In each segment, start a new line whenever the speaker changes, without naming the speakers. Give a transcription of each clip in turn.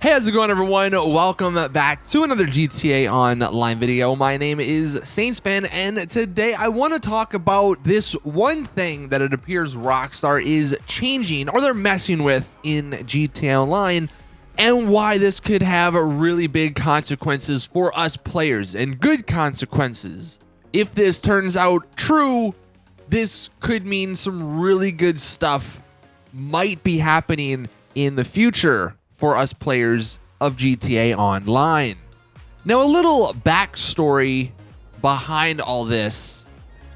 Hey, how's it going, everyone? Welcome back to another GTA Online video. My name is Saintsfan, and today I want to talk about this one thing that it appears Rockstar is changing, or they're messing with in GTA Online, and why this could have really big consequences for us players, and good consequences. If this turns out true, this could mean some really good stuff might be happening in the future for us players of GTA Online. Now, a little backstory behind all this.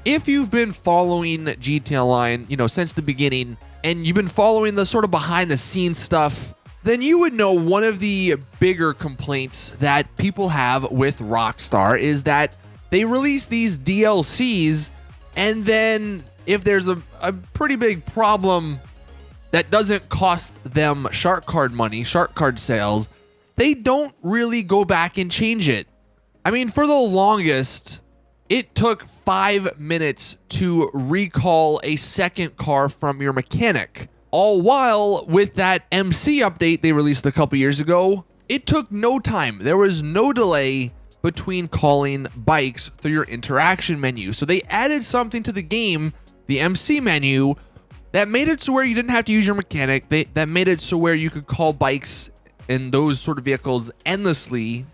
If you've been following GTA Online, since the beginning, and you've been following the sort of behind the scenes stuff, then you would know one of the bigger complaints that people have with Rockstar is that they release these DLCs, and then if there's a pretty big problem that doesn't cost them shark card money, shark card sales, they don't really go back and change it. I mean, for the longest, it took 5 minutes to recall a second car from your mechanic. All while with that MC update they released a couple years ago, it took no time. There was no delay between calling bikes through your interaction menu. So they added something to the game, the MC menu, that made it so where you didn't have to use your mechanic. That made it so where you could call bikes and those sort of vehicles endlessly,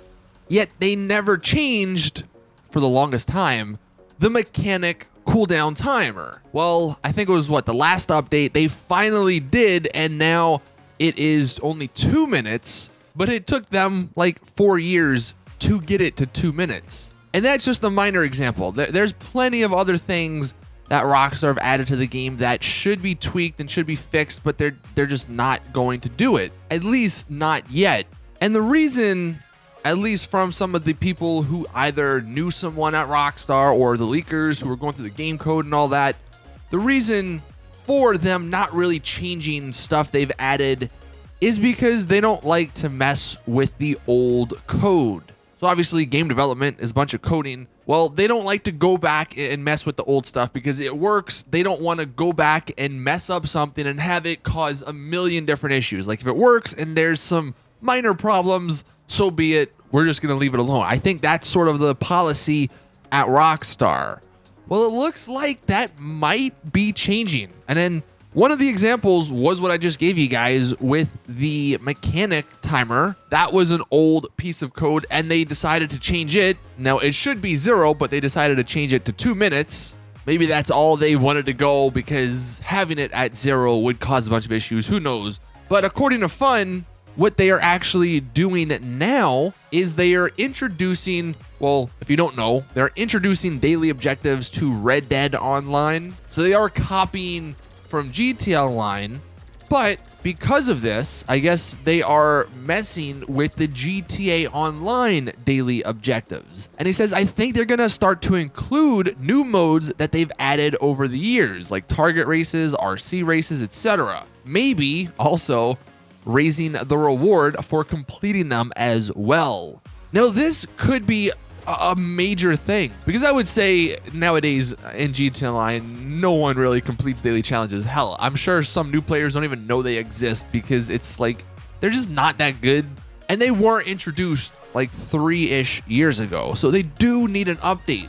yet they never changed, for the longest time, the mechanic cooldown timer. Well, I think it was the last update they finally did, and now it is only 2 minutes, but it took them like 4 years to get it to 2 minutes. And that's just a minor example. There's plenty of other things that Rockstar have added to the game that should be tweaked and should be fixed, but they're just not going to do it. At least not yet. And the reason, at least from some of the people who either knew someone at Rockstar or the leakers who were going through the game code and all that, the reason for them not really changing stuff they've added is because they don't like to mess with the old code. So obviously game development is a bunch of coding. Well, they don't like to go back and mess with the old stuff because it works. They don't want to go back and mess up something and have it cause a million different issues. Like if it works and there's some minor problems, so be it. We're just going to leave it alone. I think that's sort of the policy at Rockstar. Well, it looks like that might be changing. And then one of the examples was what I just gave you guys with the mechanic timer. That was an old piece of code, and they decided to change it. Now, it should be 0, but they decided to change it to 2 minutes. Maybe that's all they wanted to go because having it at 0 would cause a bunch of issues. Who knows? But according to Fun, what they are actually doing now is they are introducing, well, if you don't know, they're introducing daily objectives to Red Dead Online. So they are copying from GTA Online, but because of this, I guess they are messing with the GTA Online daily objectives. And he says, I think they're gonna start to include new modes that they've added over the years, like target races, RC races, etc. Maybe also raising the reward for completing them as well. Now, this could be a major thing, because I would say nowadays in GTA Online, no one really completes daily challenges. Hell, I'm sure some new players don't even know they exist because it's like they're just not that good, and they weren't introduced like 3-ish years ago. So they do need an update,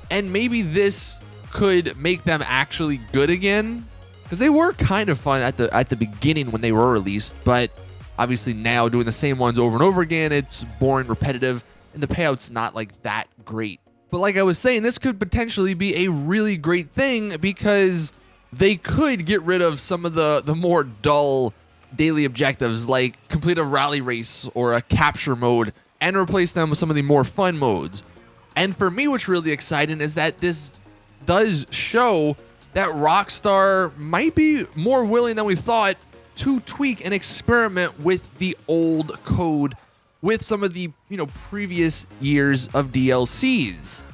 and maybe this could make them actually good again, because they were kind of fun at the beginning when they were released, but obviously now doing the same ones over and over again, it's boring, repetitive, and the payout's not like that great. But like I was saying, this could potentially be a really great thing because they could get rid of some of the more dull daily objectives, like complete a rally race or a capture mode, and replace them with some of the more fun modes. And for me, what's really exciting is that this does show that Rockstar might be more willing than we thought to tweak and experiment with the old code with some of the previous years of DLCs.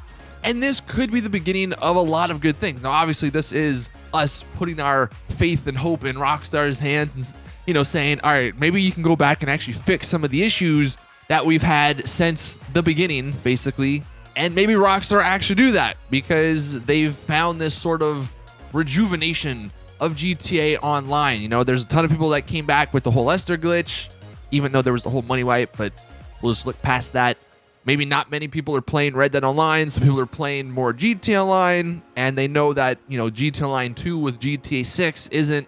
And this could be the beginning of a lot of good things. Now, obviously, this is us putting our faith and hope in Rockstar's hands and, saying, all right, maybe you can go back and actually fix some of the issues that we've had since the beginning, basically. And maybe Rockstar actually do that because they've found this sort of rejuvenation of GTA Online. There's a ton of people that came back with the whole Lester glitch. even though there was the whole money wipe, but we'll just look past that. Maybe not many people are playing Red Dead Online. Some people are playing more GTA Online, and they know that, you know, GTA Online 2 with GTA 6 isn't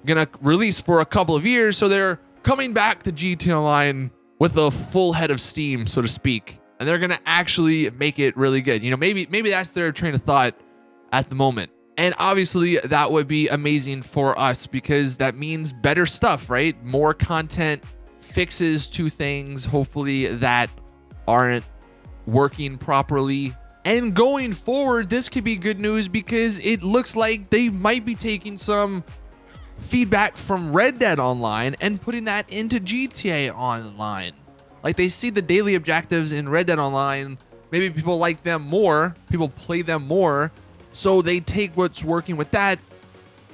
gonna release for a couple of years, so they're coming back to GTA Online with a full head of steam, so to speak, and they're gonna actually make it really good. You know, maybe that's their train of thought at the moment. And obviously that would be amazing for us because that means better stuff, right? More content, fixes to things, hopefully, that aren't working properly. And going forward, this could be good news because it looks like they might be taking some feedback from Red Dead Online and putting that into GTA Online. Like, they see the daily objectives in Red Dead Online, maybe people like them more, people play them more, so they take what's working with that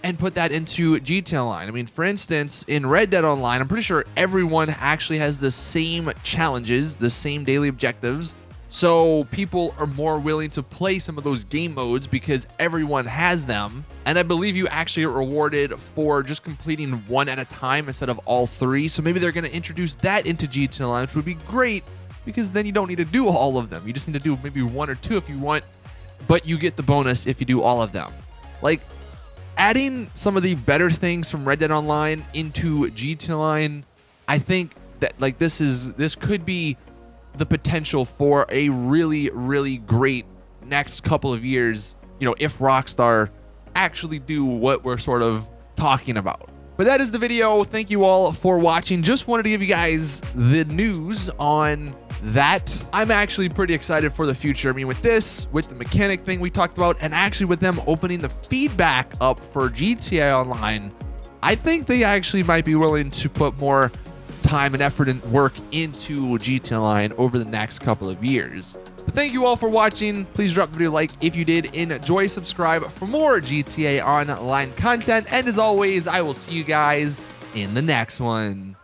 and put that into GTA Online. I mean, for instance, in Red Dead Online, I'm pretty sure everyone actually has the same challenges, the same daily objectives. So people are more willing to play some of those game modes because everyone has them. And I believe you actually are rewarded for just completing one at a time instead of all three. So maybe they're going to introduce that into GTA Online, which would be great because then you don't need to do all of them. You just need to do maybe one or two if you want, but you get the bonus if you do all of them. Like, adding some of the better things from Red Dead Online into GTA Online, I think that, like, this could be the potential for a really, really great next couple of years, you know, if Rockstar actually do what we're sort of talking about. But that is the video. Thank you all for watching. Just wanted to give you guys the news on that. I'm actually pretty excited for the future. I mean, with this, with the mechanic thing we talked about, and actually with them opening the feedback up for GTA Online, I think they actually might be willing to put more time and effort and work into GTA Online over the next couple of years. But thank you all for watching. Please drop the video a like if you did enjoy. Subscribe for more GTA Online content. And as always, I will see you guys in the next one.